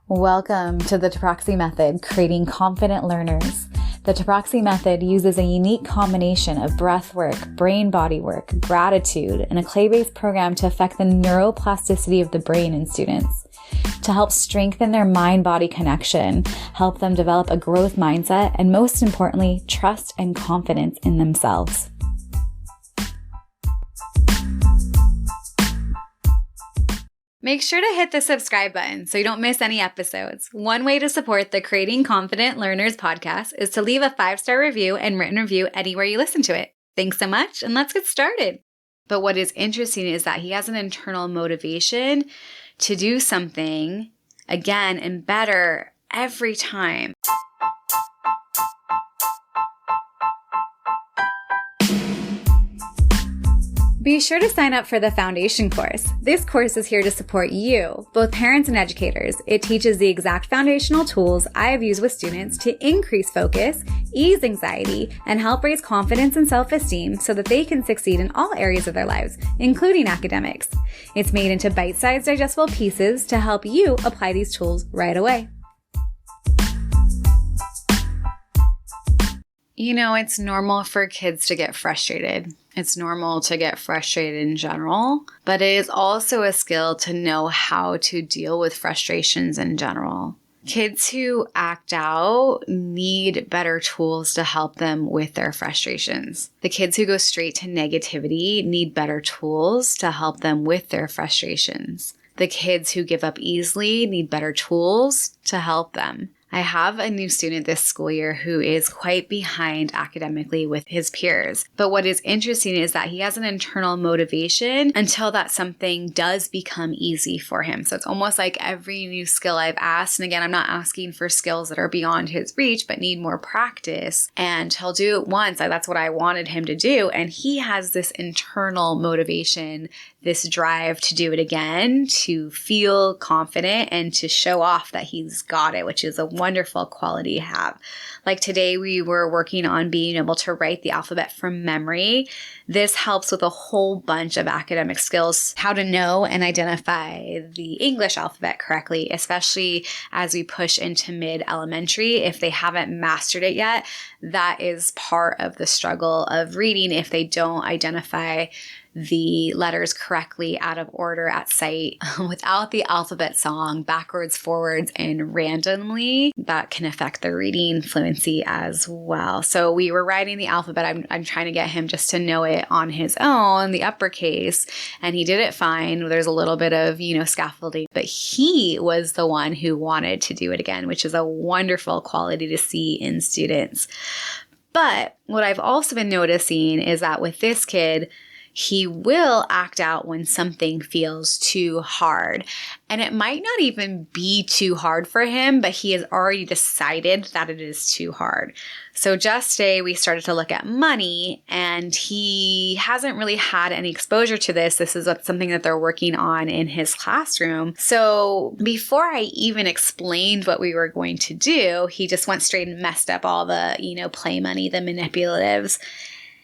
Welcome to the Taproxy Method, creating confident learners. The Taproxy Method uses a unique combination of breath work, brain-body work, gratitude, and a clay-based program to affect the neuroplasticity of the brain in students, to help strengthen their mind-body connection, help them develop a growth mindset, and most importantly, trust and confidence in themselves. Make sure to hit the subscribe button so you don't miss any episodes. One way to support the Creating Confident Learners podcast is to leave a 5-star review and written review anywhere you listen to it. Thanks so much, and let's get started. But what is interesting is that he has an internal motivation to do something again and better every time. Be sure to sign up for the Foundation course. This course is here to support you, both parents and educators. It teaches the exact foundational tools I have used with students to increase focus, ease anxiety, and help raise confidence and self-esteem so that they can succeed in all areas of their lives, including academics. It's made into bite-sized digestible pieces to help you apply these tools right away. You know, it's normal for kids to get frustrated. It's normal to get frustrated in general, but it is also a skill to know how to deal with frustrations in general. Kids who act out need better tools to help them with their frustrations. The kids who go straight to negativity need better tools to help them with their frustrations. The kids who give up easily need better tools to help them. I have a new student this school year who is quite behind academically with his peers. But what is interesting is that he has an internal motivation until that something does become easy for him. So it's almost like every new skill I've asked, and again, I'm not asking for skills that are beyond his reach, but need more practice. And he'll do it once. That's what I wanted him to do. And he has this internal motivation, this drive to do it again, to feel confident and to show off that he's got it, which is a wonderful quality to have. Like today, we were working on being able to write the alphabet from memory. This helps with a whole bunch of academic skills, how to know and identify the English alphabet correctly, especially as we push into mid-elementary. If they haven't mastered it yet, that is part of the struggle of reading if they don't identify the letters correctly out of order at sight without the alphabet song, backwards, forwards, and randomly. That can affect their reading fluency as well. So we were writing the alphabet. I'm trying to get him just to know it on his own, the uppercase, and he did it fine. There's a little bit of, scaffolding, but he was the one who wanted to do it again, which is a wonderful quality to see in students. But what I've also been noticing is that with this kid, he will act out when something feels too hard. And it might not even be too hard for him, but he has already decided that it is too hard. So just today we started to look at money, and he hasn't really had any exposure to this. This is something that they're working on in his classroom. So before I even explained what we were going to do, he just went straight and messed up all the, play money, the manipulatives.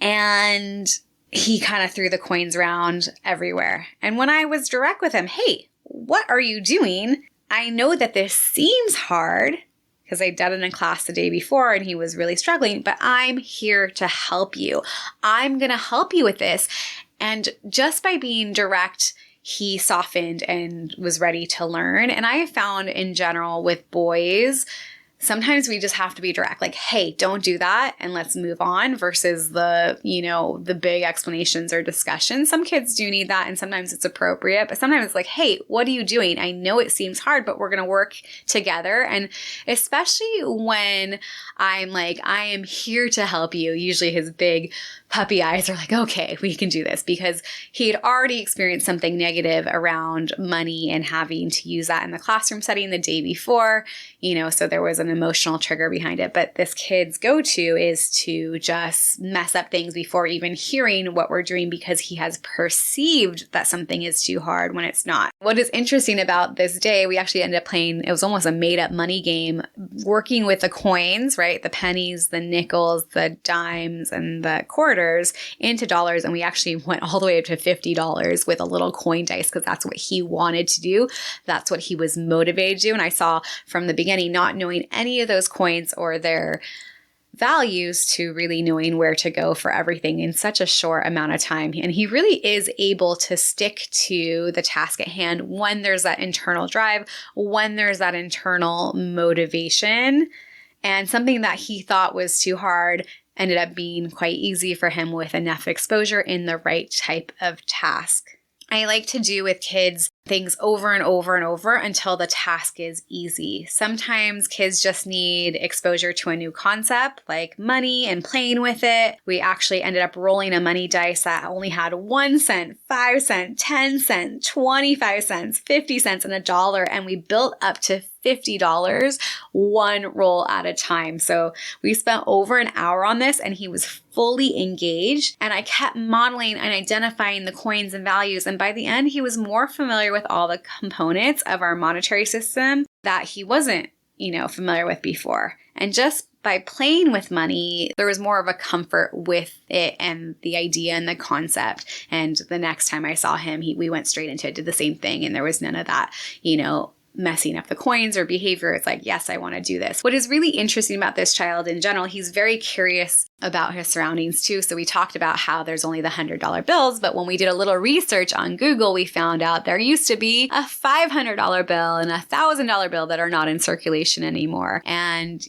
And he kind of threw the coins around everywhere. And when I was direct with him, hey, what are you doing? I know that this seems hard because I'd done it in class the day before and he was really struggling, but I'm here to help you. I'm going to help you with this. And just by being direct, he softened and was ready to learn. And I have found in general with boys, sometimes we just have to be direct, like, hey, don't do that and let's move on versus the big explanations or discussions. Some kids do need that and sometimes it's appropriate, but sometimes it's like, hey, what are you doing? I know it seems hard, but we're going to work together. And especially when I'm like, I am here to help you, usually his big puppy eyes are like, okay, we can do this, because he had already experienced something negative around money and having to use that in the classroom setting the day before, so there was an emotional trigger behind it. But this kid's go-to is to just mess up things before even hearing what we're doing because he has perceived that something is too hard when it's not. What is interesting about this day, we actually ended up playing, it was almost a made-up money game, working with the coins, right? The pennies, the nickels, the dimes, and the quarters into dollars. And we actually went all the way up to $50 with a little coin dice because that's what he wanted to do. That's what he was motivated to do. And I saw from the beginning, not knowing any of those coins or their values to really knowing where to go for everything in such a short amount of time. And he really is able to stick to the task at hand when there's that internal drive, when there's that internal motivation. And something that he thought was too hard ended up being quite easy for him with enough exposure in the right type of task. I like to do with kids things over and over and over until the task is easy. Sometimes kids just need exposure to a new concept like money and playing with it. We actually ended up rolling a money dice that only had 1 cent, 5 cent, 10 cent, 25 cents, 50 cents, and $1. And we built up to $50 one roll at a time. So we spent over an hour on this and he was fully engaged. And I kept modeling and identifying the coins and values. And by the end, he was more familiar with all the components of our monetary system that he wasn't, familiar with before. And just by playing with money, there was more of a comfort with it and the idea and the concept. And the next time I saw him, we went straight into it, did the same thing. And there was none of that, messing up the coins or behavior. It's like, yes, I want to do this. What is really interesting about this child in general, he's very curious about his surroundings too. So we talked about how there's only the $100 bills, but when we did a little research on Google, we found out there used to be a $500 bill and a $1,000 bill that are not in circulation anymore. And,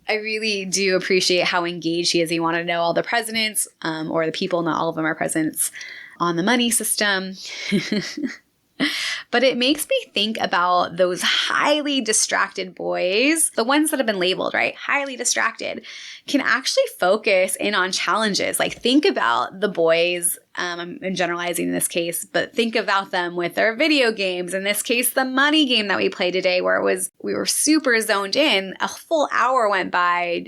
I really do appreciate how engaged he is. He wanted to know all the presidents, or the people, not all of them are presidents, on the money system. But it makes me think about those highly distracted boys, the ones that have been labeled, right? Highly distracted, can actually focus in on challenges. Like think about the boys, I'm generalizing in this case, but think about them with their video games. In this case, the money game that we played today, where we were super zoned in. A full hour went by,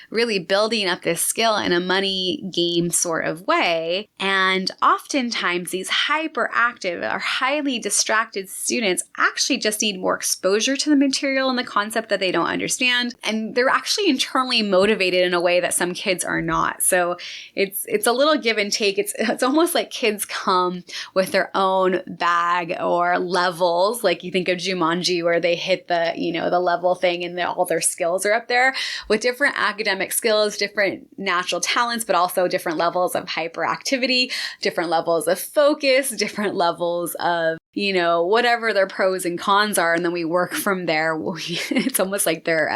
really building up this skill in a money game sort of way. And oftentimes these hyperactive or highly distracted students actually just need more exposure to the material and the concept that they don't understand. And they're actually internally motivated in a way that some kids are not. So it's a little give and take. It's almost like kids come with their own bag or levels. Like you think of Jumanji where they hit the, the level thing and all their skills are up there with different academic skills, different natural talents, but also different levels of hyperactivity, different levels of focus, different levels of, whatever their pros and cons are. And then we work from there. It's almost like they're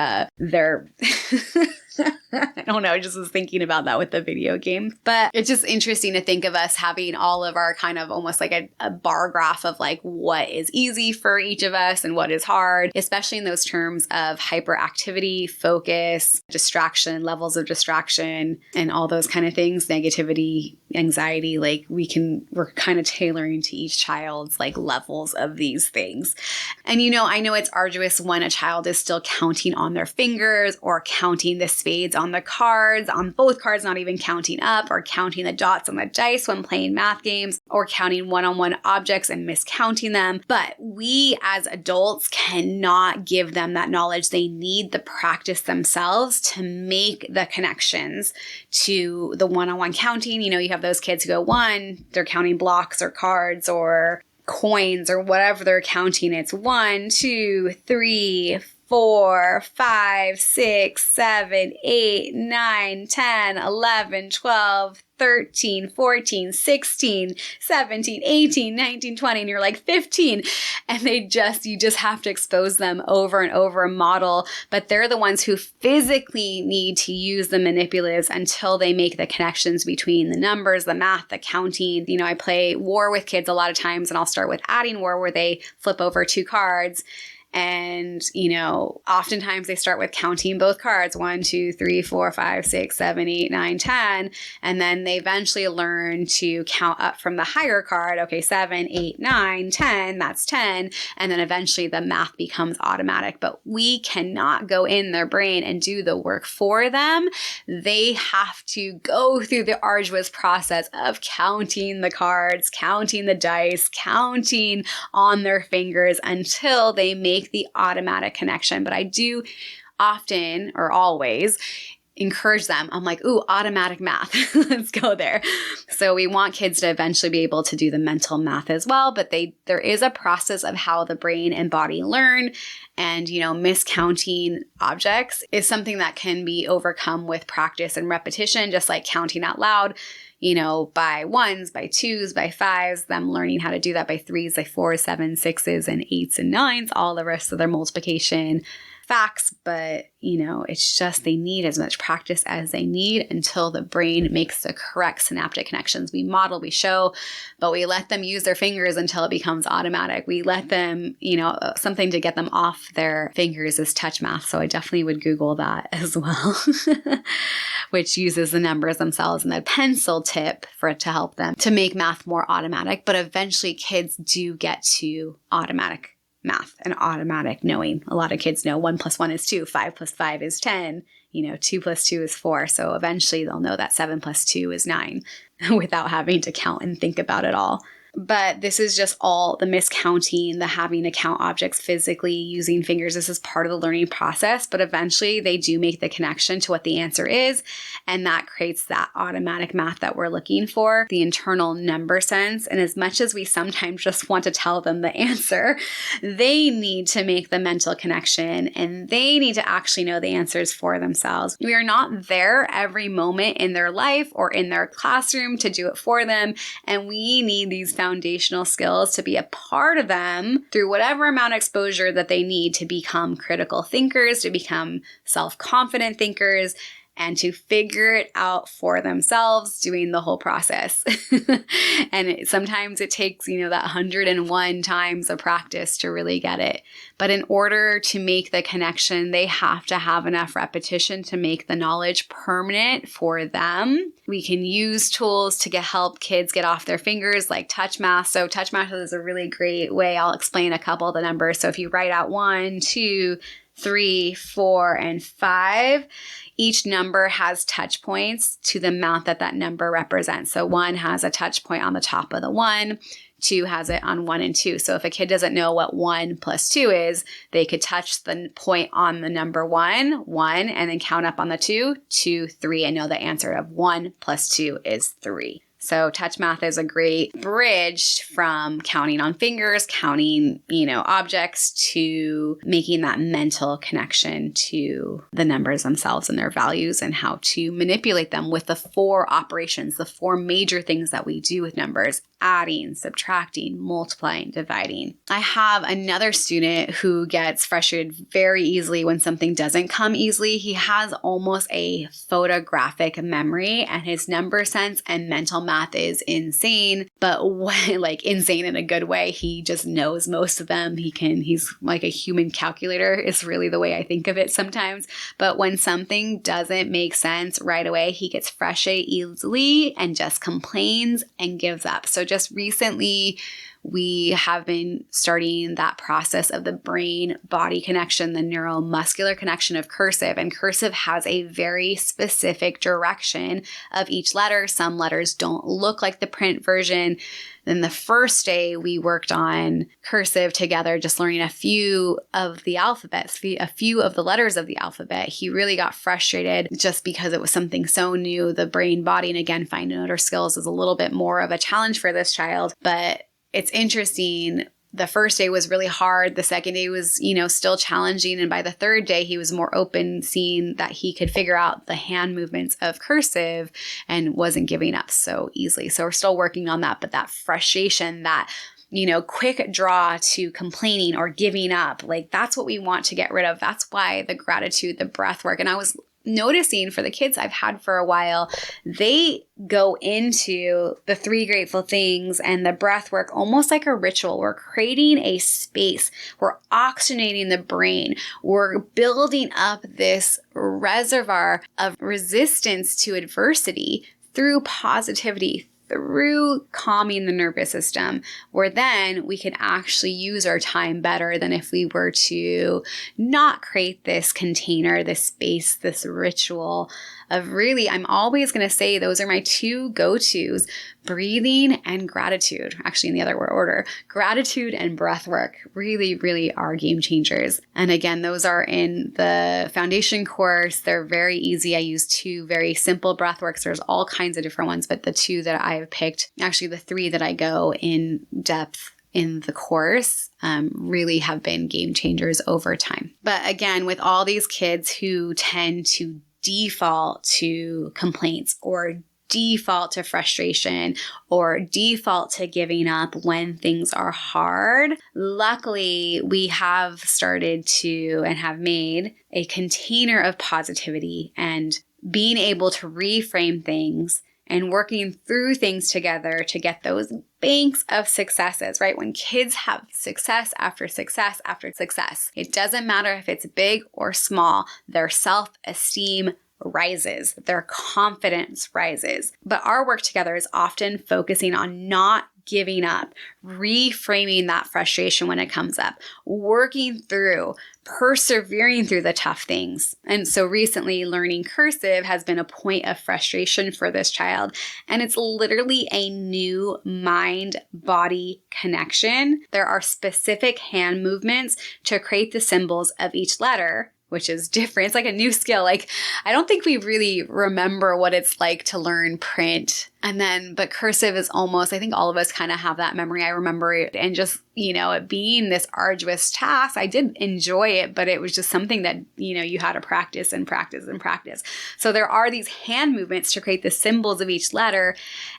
I don't know. I just was thinking about that with the video game. But it's just interesting to think of us having all of our kind of almost like a bar graph of like what is easy for each of us and what is hard, especially in those terms of hyperactivity, focus, distraction, levels of distraction, and all those kind of things, negativity, anxiety. Like we're kind of tailoring to each child's like levels of these things. And I know it's arduous when a child is still counting on their fingers or counting the spades on the cards, on both cards, not even counting up, or counting the dots on the dice when playing math games, or counting one-on-one objects and miscounting them. But we as adults cannot give them that knowledge. They need the practice themselves to make the connections to the one-on-one counting. You have those kids who go one, they're counting blocks or cards or coins or whatever they're counting. It's 1, 2, 3, 4, 5, 6, 7, 8, 9, 10, 11, 12, 13, 14, 16, 17, 18, 19, 20, and you're like 15. And you just have to expose them over and over a model, but they're the ones who physically need to use the manipulatives until they make the connections between the numbers, the math, the counting. I play war with kids a lot of times, and I'll start with adding war where they flip over 2 cards. And, you know, oftentimes they start with counting both cards, 1, 2, 3, 4, 5, 6, 7, 8, 9, 10. And then they eventually learn to count up from the higher card. Okay, 7, 8, 9, 10, that's 10. And then eventually the math becomes automatic. But we cannot go in their brain and do the work for them. They have to go through the arduous process of counting the cards, counting the dice, counting on their fingers until they make the automatic connection. But I do often or always encourage them. I'm like, ooh, automatic math. Let's go there. So we want kids to eventually be able to do the mental math as well. But there is a process of how the brain and body learn. And, you know, miscounting objects is something that can be overcome with practice and repetition, just like counting out loud. You know, by 1s, by 2s, by 5s, them learning how to do that by 3s, by 4s, 7s, 6s, and 8s and 9s, all the rest of their multiplication facts. But, you know, it's just they need as much practice as they need until the brain makes the correct synaptic connections. We model, we show, but we let them use their fingers until it becomes automatic. We let them, you know, something to get them off their fingers is touch math. So I definitely would Google that as well, which uses the numbers themselves and the pencil tip for it to help them to make math more automatic. But eventually kids do get to automatic math and automatic knowing. A lot of kids know 1 + 1 is 2, 5 + 5 is 10, you know, 2 + 2 is 4. So eventually they'll know that 7 + 2 is 9 without having to count and think about it all. But this is just all the miscounting, the having to count objects physically using fingers. This is part of the learning process, but eventually they do make the connection to what the answer is. And that creates that automatic math that we're looking for, the internal number sense. And as much as we sometimes just want to tell them the answer, they need to make the mental connection and they need to actually know the answers for themselves. We are not there every moment in their life or in their classroom to do it for them. And we need these foundational skills to be a part of them through whatever amount of exposure that they need to become critical thinkers, to become self-confident thinkers, and to figure it out for themselves doing the whole process. And sometimes it takes, you know, that 101 times of practice to really get it. But in order to make the connection, they have to have enough repetition to make the knowledge permanent for them. We can use tools to help kids get off their fingers, like touch math. So touch math is a really great way. I'll explain a couple of the numbers. So if you write out 1, 2, 3, 4, and 5, each number has touch points to the amount that number represents. So 1 has a touch point on the top of the 1, 2 has it on 1 and 2. So if a kid doesn't know what 1 + 2 is, they could touch the point on the number 1, and then count up on the 2, 2, 3, and know the answer of 1 + 2 is 3. So touch math is a great bridge from counting on fingers, counting, you know, objects, to making that mental connection to the numbers themselves and their values and how to manipulate them with the 4 operations, the 4 major things that we do with numbers: adding, subtracting, multiplying, dividing. I have another student who gets frustrated very easily when something doesn't come easily. He has almost a photographic memory, and his number sense and mental math is insane, but like insane in a good way. He just knows most of them. He's like a human calculator is really the way I think of it sometimes. But when something doesn't make sense right away, he gets frustrated easily and just complains and gives up. So just recently, we have been starting that process of the brain-body connection, the neuromuscular connection of cursive. And cursive has a very specific direction of each letter. Some letters don't look like the print version. Then the first day we worked on cursive together, just learning a few of the alphabets, a few of the letters of the alphabet. He really got frustrated just because it was something so new. The brain, body, and again, fine motor skills is a little bit more of a challenge for this child. But it's interesting. The first day was really hard. The second day was, you know, still challenging. And by the third day, he was more open, seeing that he could figure out the hand movements of cursive and wasn't giving up so easily. So we're still working on that. But that frustration, that, you know, quick draw to complaining or giving up, like that's what we want to get rid of. That's why the gratitude, the breath work. And I was noticing for the kids I've had for a while, they go into the 3 grateful things and the breath work almost like a ritual. We're creating a space. We're oxygenating the brain. We're building up this reservoir of resistance to adversity through positivity, through calming the nervous system, where then we can actually use our time better than if we were to not create this container, this space, this ritual of really, I'm always going to say those are my 2 go-tos, breathing and gratitude. Actually, in the other order, gratitude and breath work really, really are game changers. And again, those are in the foundation course. They're very easy. I use 2 very simple breath works. There's all kinds of different ones, but the 2 that I have picked, actually the 3 that I go in depth in the course really have been game changers over time. But again, with all these kids who tend to default to complaints or default to frustration or default to giving up when things are hard, luckily we have started to and have made a container of positivity and being able to reframe things and working through things together to get those banks of successes, right? When kids have success after success after success, it doesn't matter if it's big or small, their self-esteem rises, their confidence rises. But our work together is often focusing on not giving up, reframing that frustration when it comes up, working through, persevering through the tough things. And so recently, learning cursive has been a point of frustration for this child. And it's literally a new mind-body connection. There are specific hand movements to create the symbols of each letter, which is different. It's like a new skill. Like, I don't think we really remember what it's like to learn print. But cursive is almost, I think all of us kind of have that memory. I remember it and just, it being this arduous task. I did enjoy it, but it was just something that, you had to practice and practice and practice. So there are these hand movements to create the symbols of each letter.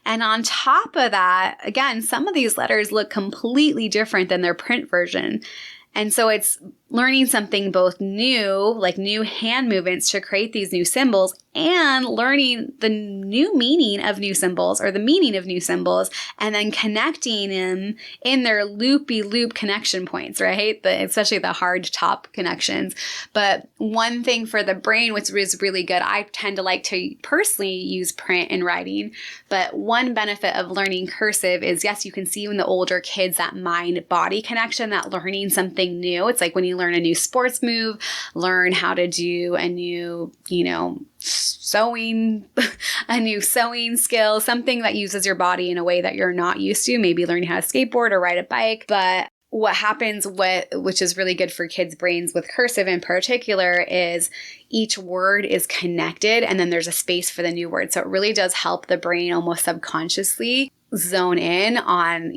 And on top of that, again, some of these letters look completely different than their print version. And so it's learning something both new, like new hand movements to create these new symbols, and learning the new meaning of new symbols or the meaning of new symbols, and then connecting them in their loopy-loop connection points, right? Especially the hard top connections. But one thing for the brain, which is really good, I tend to like to personally use print in writing. But one benefit of learning cursive is, yes, you can see in the older kids that mind-body connection, that learning something new. It's like when you learn a new sports move, learn how to do a new, sewing, a new sewing skill, something that uses your body in a way that you're not used to, maybe learning how to skateboard or ride a bike. But what happens which is really good for kids' brains with cursive in particular, is each word is connected and then there's a space for the new word. So it really does help the brain almost subconsciously zone in on,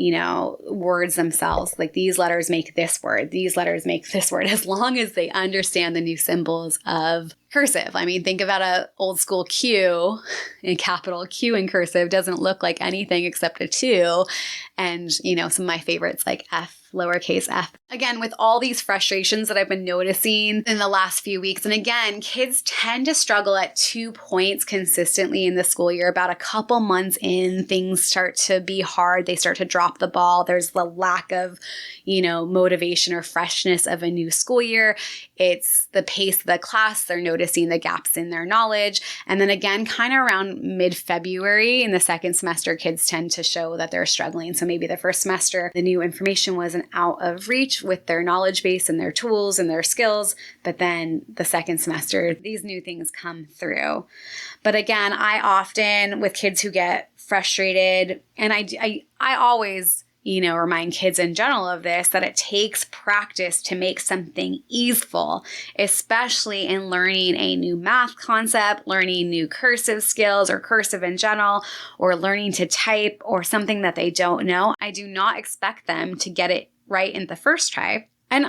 words themselves. Like, these letters make this word, these letters make this word, as long as they understand the new symbols of cursive. I mean, think about a old school Q, in capital Q in cursive doesn't look like anything except a 2. And, some of my favorites like F, lowercase f. Again, with all these frustrations that I've been noticing in the last few weeks, and again, kids tend to struggle at 2 points consistently in the school year. About a couple months in, things start to be hard. They start to drop the ball. There's the lack of, motivation or freshness of a new school year. It's the pace of the class. They're noticing the gaps in their knowledge. And then again, kind of around mid-February in the second semester, kids tend to show that they're struggling. So maybe the first semester, the new information wasn't out of reach with their knowledge base and their tools and their skills. But then the second semester, these new things come through. But again, I often, with kids who get frustrated, and I always remind kids in general of this, that it takes practice to make something easeful, especially in learning a new math concept, learning new cursive skills or cursive in general, or learning to type or something that they don't know. I do not expect them to get it right in the first try. And,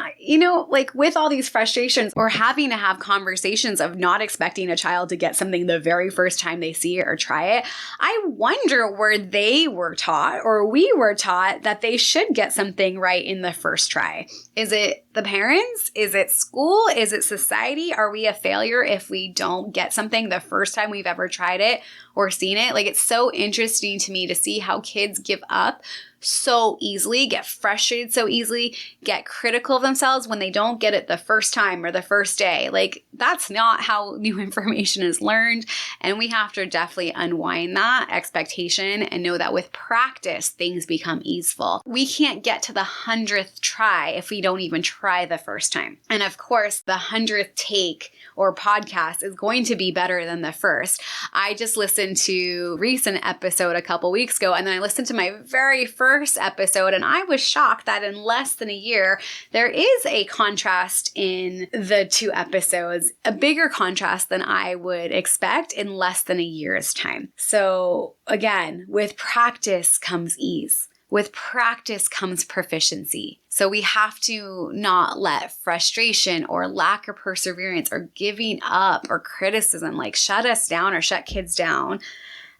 like with all these frustrations or having to have conversations of not expecting a child to get something the very first time they see it or try it, I wonder where they were taught or we were taught that they should get something right in the first try. Is it the parents? Is it school? Is it society? Are we a failure if we don't get something the first time we've ever tried it or seen it? Like, it's so interesting to me to see how kids give up so easily, get frustrated so easily, get critical of themselves when they don't get it the first time or the first day. Like, that's not how new information is learned. And we have to definitely unwind that expectation and know that with practice, things become easeful. We can't get to the 100th try if we don't even try the first time. And of course, the 100th take or podcast is going to be better than the first. I just listened to a recent episode a couple weeks ago, and then I listened to my very first episode, and I was shocked that in less than a year, there is a contrast in the two episodes, a bigger contrast than I would expect in less than a year's time. So again, with practice comes ease. With practice comes proficiency. So we have to not let frustration or lack of perseverance or giving up or criticism like shut us down or shut kids down.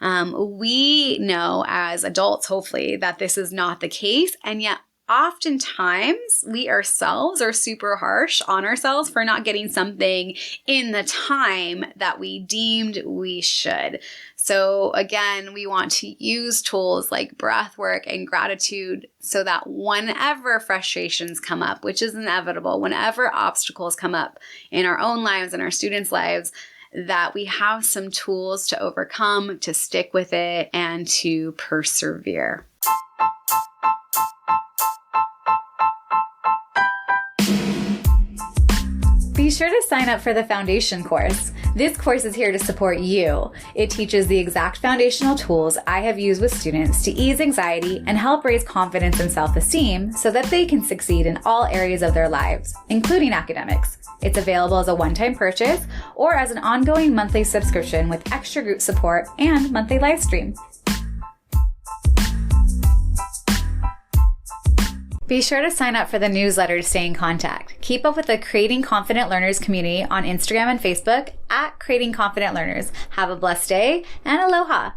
We know as adults, hopefully, that this is not the case. And yet oftentimes we ourselves are super harsh on ourselves for not getting something in the time that we deemed we should. So again, we want to use tools like breath work and gratitude so that whenever frustrations come up, which is inevitable, whenever obstacles come up in our own lives and our students' lives, that we have some tools to overcome, to stick with it, and to persevere. Be sure to sign up for the foundation course. This course is here to support you. It teaches the exact foundational tools I have used with students to ease anxiety and help raise confidence and self-esteem so that they can succeed in all areas of their lives, including academics. It's available as a one-time purchase or as an ongoing monthly subscription with extra group support and monthly live stream. Be sure to sign up for the newsletter to stay in contact. Keep up with the Creating Confident Learners community on Instagram and Facebook at Creating Confident Learners. Have a blessed day and aloha.